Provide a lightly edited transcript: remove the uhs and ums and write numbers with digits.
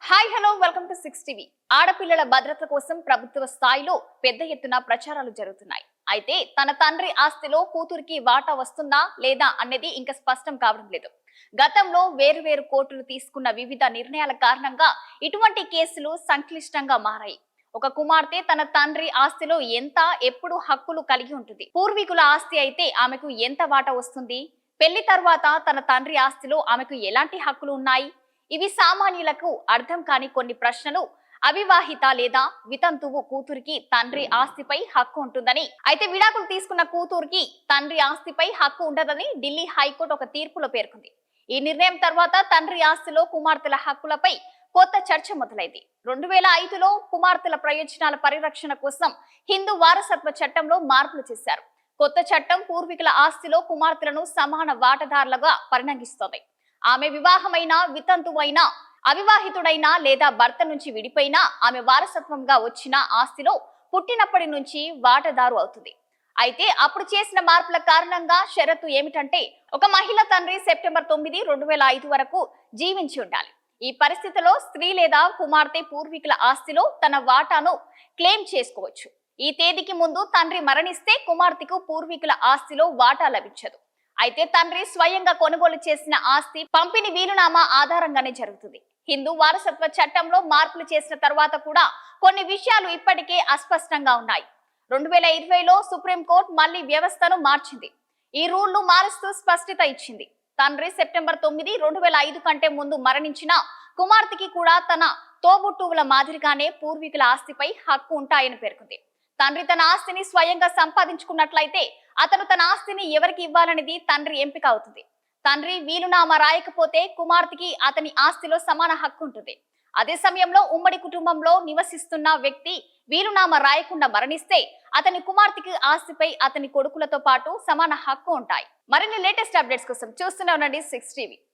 Hi hello welcome to 6 TV. ఆడపిల్లల భద్రత కోసం ప్రభుత్వ స్థాయిలో పెద్ద ఎత్తున ప్రచారాలు జరుగుతున్నాయి. అయితే తన తండ్రి ఆస్తిలో కూతురికి వాటా వస్తుందా లేదా అనేది ఇంకా స్పష్టం కావడం లేదు. గతంలో వేరు కోర్టులు తీసుకున్న వివిధ నిర్ణయాల కారణంగా ఇటువంటి కేసులు సంక్లిష్టంగా మారాయి. ఒక కుమార్తె తన తండ్రి ఆస్తిలో ఎంత ఎప్పుడు హక్కులు కలిగి ఉంటుంది. పూర్వీకుల ఆస్తి అయితే ఆమెకు ఎంత వాటా వస్తుంది. పెళ్లి తర్వాత తన తండ్రి ఆస్తిలో ఆమెకు ఎలాంటి హక్కులు ఉన్నాయి. ఇవి సామాన్యులకు అర్థం కాని కొన్ని ప్రశ్నలు. అవివాహిత లేదా వితంతువు కూతురికి తండ్రి ఆస్తిపై హక్కు ఉంటుందని, అయితే విడాకులు తీసుకున్న కూతురికి తండ్రి ఆస్తిపై హక్కు ఉండదని ఢిల్లీ హైకోర్టు ఒక తీర్పులో పేర్కొంది. ఈ నిర్ణయం తర్వాత తండ్రి ఆస్తిలో కుమార్తెల హక్కులపై కొత్త చర్చ మొదలైంది. 2005లో కుమార్తెల ప్రయోజనాల పరిరక్షణ కోసం హిందూ వారసత్వ చట్టంలో మార్పులు చేశారు. కొత్త చట్టం పూర్వీకుల ఆస్తిలో కుమార్తెలను సమాన వాటాదారులుగా పరిగణిస్తోంది. ఆమె వివాహమైనా వితంతువైనా అవివాహితుడైనా లేదా భర్త నుంచి విడిపోయినా ఆమె వారసత్వంగా వచ్చిన ఆస్తిలో పుట్టినప్పటి నుంచి వాటాదారు అవుతుంది. అయితే అప్పుడు చేసిన మార్పుల కారణంగా షరతు ఏమిటంటే ఒక మహిళ తండ్రి సెప్టెంబర్ 9, 2005 వరకు జీవించి ఉండాలి. ఈ పరిస్థితిలో స్త్రీ లేదా కుమార్తె పూర్వీకుల ఆస్తిలో తన వాటాను క్లెయిమ్ చేసుకోవచ్చు. ఈ తేదీకి ముందు తండ్రి మరణిస్తే కుమార్తెకు పూర్వీకుల ఆస్తిలో వాటా లభించదు. అయితే తండ్రి స్వయంగా కొనుగోలు చేసిన ఆస్తి పంపిణీ వీలునామా ఆధారంగానే జరుగుతుంది. హిందూ వారసత్వ చట్టంలో మార్పులు చేసిన తర్వాత కూడా కొన్ని విషయాలు ఇప్పటికే అస్పష్టంగా ఉన్నాయి. 2020లో సుప్రీంకోర్టు మళ్లీ వ్యవస్థను మార్చింది. ఈ రూల్ను మారుస్తూ స్పష్టత ఇచ్చింది. తండ్రి సెప్టెంబర్ 9, 2005 కంటే ముందు మరణించిన కుమార్తెకి కూడా తన తోబుట్టువుల మాదిరిగానే పూర్వీకుల ఆస్తిపై హక్కు ఉంటాయని పేర్కొంది. తండ్రి తన ఆస్తిని స్వయంగా సంపాదించుకున్నట్లయితే అతను తన ఆస్తిని ఎవరికి ఇవ్వాలనేది తండ్రి ఎంపిక అవుతుంది. తండ్రి వీలునామా రాయకపోతే కుమార్తెకి అతని ఆస్తిలో సమాన హక్కు ఉంటుంది. అదే సమయంలో ఉమ్మడి కుటుంబంలో నివసిస్తున్న వ్యక్తి వీలునామా రాయకుండా మరణిస్తే అతని కుమార్తెకి ఆస్తిపై అతని కొడుకులతో పాటు సమాన హక్కు ఉంటాయి. మరిన్ని లేటెస్ట్ అప్డేట్స్ కోసం చూస్తూనే ఉండండి 6 టీవీ.